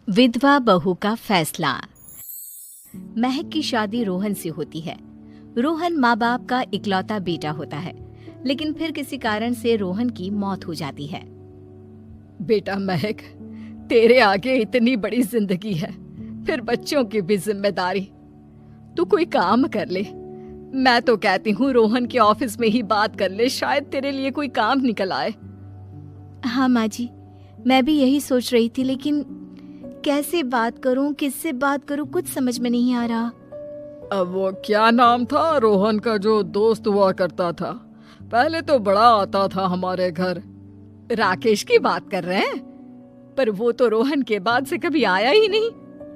विधवा बहू का फैसला। महक की शादी रोहन से होती है। रोहन माँ बाप का इकलौता बेटा होता है, लेकिन फिर किसी कारण से रोहन की मौत हो जाती है। बेटा महक, तेरे आगे इतनी बड़ी जिंदगी है, फिर बच्चों की भी जिम्मेदारी। तू कोई काम कर ले। मैं तो कहती हूँ रोहन के ऑफिस में ही बात कर ले, शायद तेरे लिए कोई काम निकल आए। हाँ माँ जी, मैं भी यही सोच रही थी, लेकिन कैसे बात करूं, किससे बात करूं, कुछ समझ में नहीं आ रहा। अब वो क्या नाम था रोहन का जो दोस्त हुआ करता था, पहले तो बड़ा आता था हमारे घर। राकेश की बात कर रहे हैं? पर वो तो रोहन के बाद से कभी आया ही नहीं,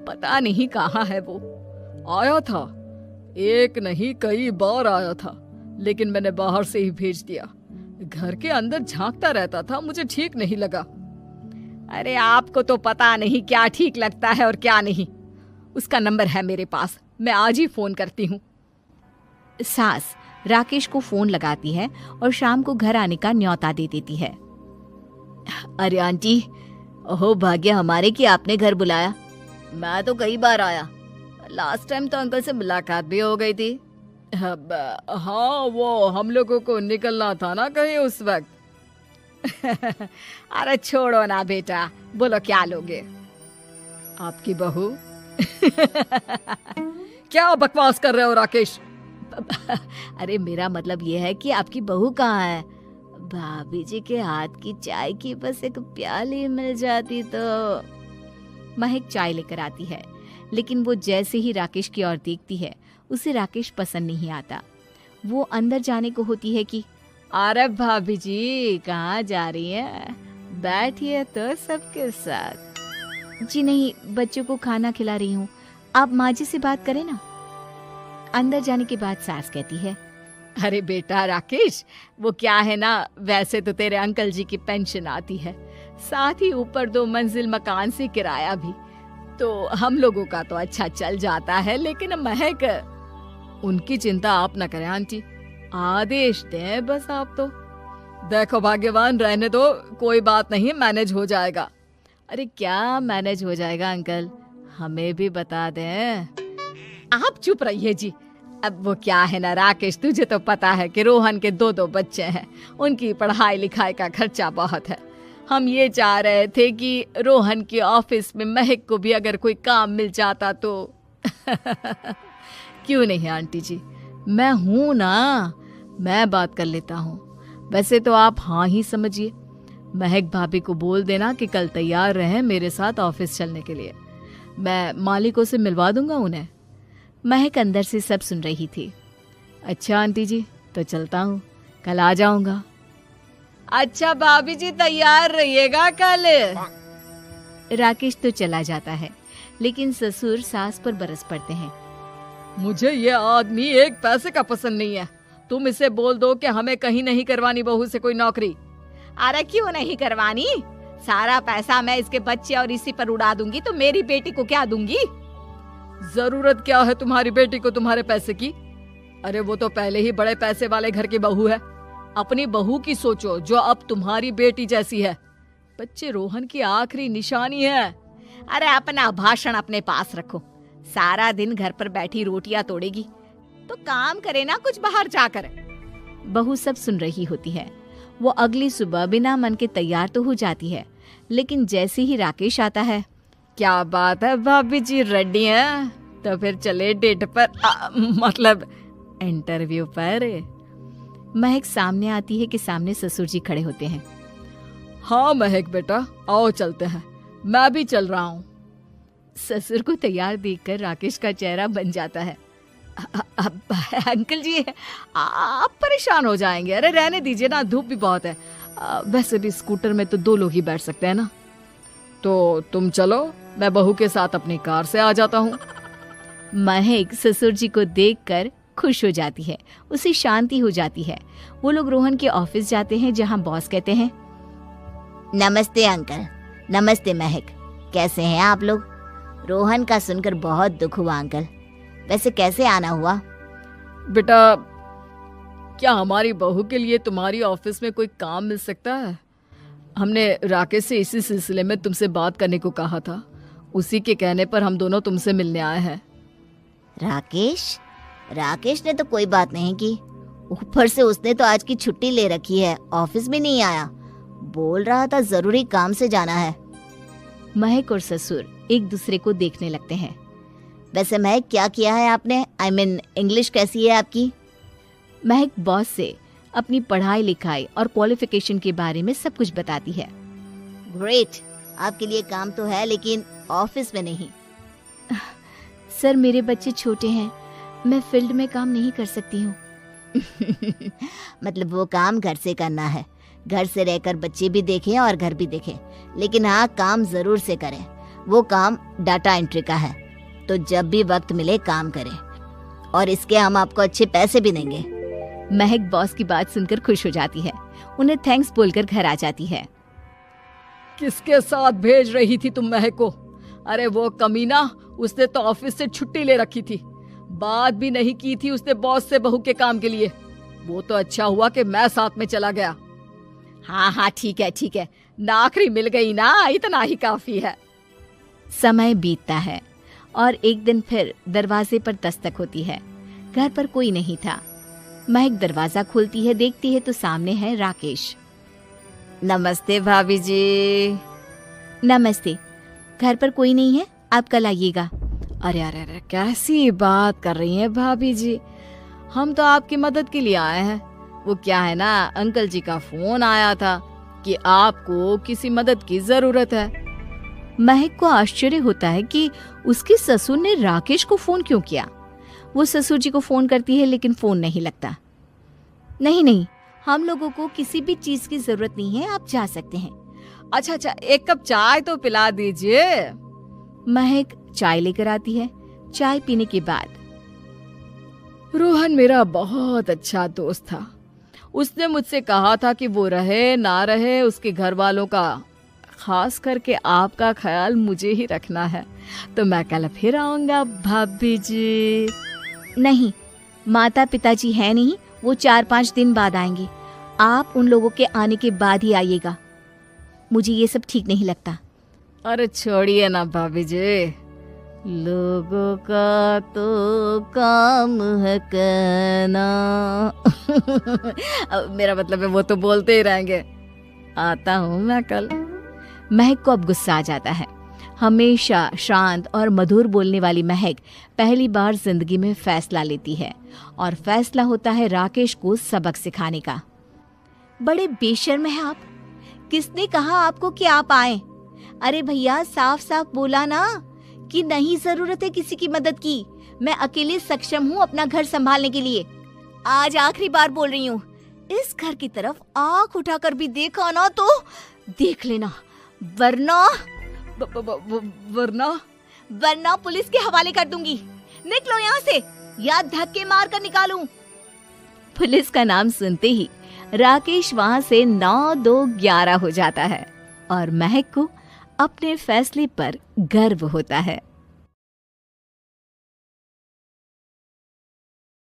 पता नहीं कहाँ है वो। आया था, एक नहीं कई बार आया था, लेकिन मैंने बाहर से ही भेज दिया। घर के अंदर झांकता रहता था, मुझे ठीक नहीं लगा। अरे आपको तो पता नहीं क्या ठीक लगता है और क्या नहीं। उसका नंबर है मेरे पास, मैं आज ही फोन करती हूँ। सास राकेश को फोन लगाती है और शाम को घर आने का न्योता दे देती है। अरे आंटी, ओहो भाग्य हमारे कि आपने घर बुलाया। मैं तो कई बार आया, लास्ट टाइम तो अंकल से मुलाकात भी हो गई थी। हाँ, वो हम लोगों को निकलना था ना कहीं उस वक्त। अरे छोड़ो ना बेटा, बोलो क्या लोगे? आपकी बहू। क्या बकवास कर रहे हो राकेश? अरे मेरा मतलब ये है कि आपकी बहू कहाँ है? भाभी जी के हाथ की चाय की बस एक प्याली मिल जाती तो। महक चाय लेकर आती है, लेकिन वो जैसे ही राकेश की ओर देखती है, उसे राकेश पसंद नहीं आता। वो अंदर जाने को होती है कि अरे भाभी जी कहाँ जा रही हैं? बैठिए तो सबके साथ। जी नहीं, बच्चों को खाना खिला रही हूँ, आप माँ जी से बात करें ना। अंदर जाने के बाद सास कहती है, अरे बेटा राकेश, वो क्या है ना, वैसे तो तेरे अंकल जी की पेंशन आती है, साथ ही ऊपर 2 मंजिल मकान से किराया भी, तो हम लोगों का तो अच्छा चल जाता है। लेकिन महक, उनकी चिंता आप न करें आंटी, आदेश दें बस आप तो। देखो भाग्यवान, रहने दो, कोई बात नहीं, मैनेज हो जाएगा। अरे क्या मैनेज हो जाएगा अंकल, हमें भी बता दें। आप चुप रहिए जी। अब वो क्या है ना राकेश, तुझे तो पता है कि रोहन के 2 बच्चे हैं, उनकी पढ़ाई लिखाई का खर्चा बहुत है। हम ये चाह रहे थे कि रोहन के ऑफिस में महक को भी अगर कोई काम मिल जाता तो। क्यों नहीं आंटी जी, मैं हूं ना, मैं बात कर लेता हूँ। वैसे तो आप हाँ ही समझिए। महक भाभी को बोल देना कि कल तैयार रहें मेरे साथ ऑफिस चलने के लिए। मैं मालिकों से मिलवा दूंगा उन्हें। महक अंदर से सब सुन रही थी। अच्छा आंटी जी, तो चलता हूँ, कल आ जाऊंगा। अच्छा भाभी जी, तैयार रहिएगा कल। राकेश तो चला जाता है, लेकिन ससुर सास पर बरस पड़ते हैं। मुझे ये आदमी एक पैसे का पसंद नहीं है। तुम इसे बोल दो कि हमें कहीं नहीं करवानी बहू से कोई नौकरी। अरे क्यों नहीं करवानी? सारा पैसा मैं इसके बच्चे और इसी पर उड़ा दूंगी, तो मेरी बेटी को क्या दूंगी? जरूरत क्या है तुम्हारी बेटी को तुम्हारे पैसे की? अरे वो तो पहले ही बड़े पैसे वाले घर की बहू है। अपनी बहू की सोचो जो अब तुम्हारी बेटी जैसी है। बच्चे रोहन की आखिरी निशानी है। अरे अपना भाषण अपने पास रखो। सारा दिन घर पर बैठी रोटियां तोड़ेगी, तो काम करे ना कुछ बाहर जाकर। बहू सब सुन रही होती है। वो अगली सुबह बिना मन के तैयार तो हो जाती है, लेकिन जैसे ही राकेश आता है, क्या बात है भाभी जी, रेडी हैं? तो फिर चले डेट पर, मतलब इंटरव्यू पर। महक सामने आती है कि सामने ससुर जी खड़े होते हैं। हाँ महक बेटा, आओ चलते हैं, मैं भी चल रहा हूँ। ससुर को तैयार देखकर राकेश का चेहरा बन जाता है। अंकल जी, आप परेशान हो जाएंगे। अरे रहने दीजिए ना, धूप भी बहुत है। वैसे भी स्कूटर में तो 2 लोग ही बैठ सकते हैं ना। तो तुम चलो, मैं बहू के साथ अपनी कार से आ जाता हूँ। महक ससुर जी को देखकर खुश हो जाती है, उसे शांति हो जाती है। वो लोग रोहन के ऑफिस जाते हैं, जहाँ बॉस कहते हैं, नमस्ते अंकल। नमस्ते महक, कैसे हैं आप लोग? रोहन का सुनकर बहुत दुख हुआ अंकल। वैसे कैसे आना हुआ? बेटा, क्या हमारी बहू के लिए तुम्हारी ऑफिस में कोई काम मिल सकता है? हमने राकेश से इसी सिलसिले में तुमसे बात करने को कहा था। उसी के कहने पर हम दोनों तुमसे मिलने आए हैं। राकेश ने तो कोई बात नहीं की, ऊपर से उसने तो आज की छुट्टी ले रखी है, ऑफिस भी नहीं आया। बोल रहा था जरूरी काम से जाना है। महक और ससुर एक दूसरे को देखने लगते हैं। वैसे महक, क्या किया है आपने? आई मीन इंग्लिश कैसी है आपकी? महक बॉस से अपनी पढ़ाई लिखाई और क्वालिफिकेशन के बारे में सब कुछ बताती है। ग्रेट, आपके लिए काम तो है लेकिन ऑफिस में नहीं। सर, मेरे बच्चे छोटे हैं, मैं फील्ड में काम नहीं कर सकती हूँ। मतलब वो काम घर से करना है, घर से रहकर बच्चे भी देखें और घर भी देखें, लेकिन हाँ, काम जरूर से करें। वो काम डाटा एंट्री का है, तो जब भी वक्त मिले काम करें, और इसके हम आपको अच्छे पैसे भी देंगे। महक बॉस की बात सुनकर खुश हो जाती है, उन्हें थैंक्स बोलकर घर आ जाती है। किसके साथ भेज रही थी तुम महक को? अरे वो कमीना, उसने तो ऑफिस से छुट्टी ले रखी थी, बात भी नहीं की थी उसने बॉस से बहू के काम के लिए। वो तो अच्छा हुआ कि मैं साथ में चला गया। हाँ, ठीक है, नौकरी मिल गई ना, इतना ही काफी है। समय बीतता है और एक दिन फिर दरवाजे पर दस्तक होती है। घर पर कोई नहीं था। महक दरवाजा खोलती है, देखती है तो सामने है राकेश। नमस्ते भाभी जी। नमस्ते, घर पर कोई नहीं है, आप कल आइएगा। अरे, कैसी बात कर रही हैं भाभी जी, हम तो आपकी मदद के लिए आए हैं। वो क्या है ना, अंकल जी का फोन आया था कि आपको किसी मदद की जरूरत है। महक को आश्चर्य होता है कि उसके ससुर ने राकेश को फोन क्यों किया। वो ससुर जी को फोन करती है लेकिन फोन नहीं लगता। नहीं, हम लोगों को किसी भी चीज की जरूरत नहीं है, आप जा सकते हैं। अच्छा, एक कप चाय तो पिला दीजिए। महक चाय लेकर आती है। चाय पीने के बाद, रोहन मेरा बहुत अच्छा दोस्त था। उसने मुझसे कहा था कि वो रहे ना रहे, उसके घर वालों का, खास करके आपका ख्याल मुझे ही रखना है। तो मैं कल फिर आऊंगा भाभी जी। नहीं, माता पिताजी है नहीं, वो 4-5 दिन बाद आएंगे। आप उन लोगों के आने के बाद ही आइएगा। मुझे ये सब ठीक नहीं लगता। अरे छोड़िए ना भाभी जी, लोगों का तो काम है कहना। मेरा मतलब है वो तो बोलते ही रहेंगे। आता हूँ मैं कल। महक को अब गुस्सा आ जाता है। हमेशा शांत और मधुर बोलने वाली महक पहली बार जिंदगी में फैसला लेती है, और फैसला होता है राकेश को सबक सिखाने का। बड़े बेशर्म हैं आप। किसने कहा आपको कि आप आए? अरे भैया, साफ साफ बोला ना कि नहीं जरूरत है किसी की मदद की। मैं अकेले सक्षम हूँ अपना घर संभालने के लिए। आज आखिरी बार बोल रही हूँ, इस घर की तरफ आंख उठाकर भी देखा ना तो देख लेना, वरना वरना पुलिस के हवाले कर दूंगी। निकलो यहाँ से, या धक्के मार कर निकालूं। पुलिस का नाम सुनते ही राकेश वहां से 9-2-11 हो जाता है, और महक को अपने फैसले पर गर्व होता है।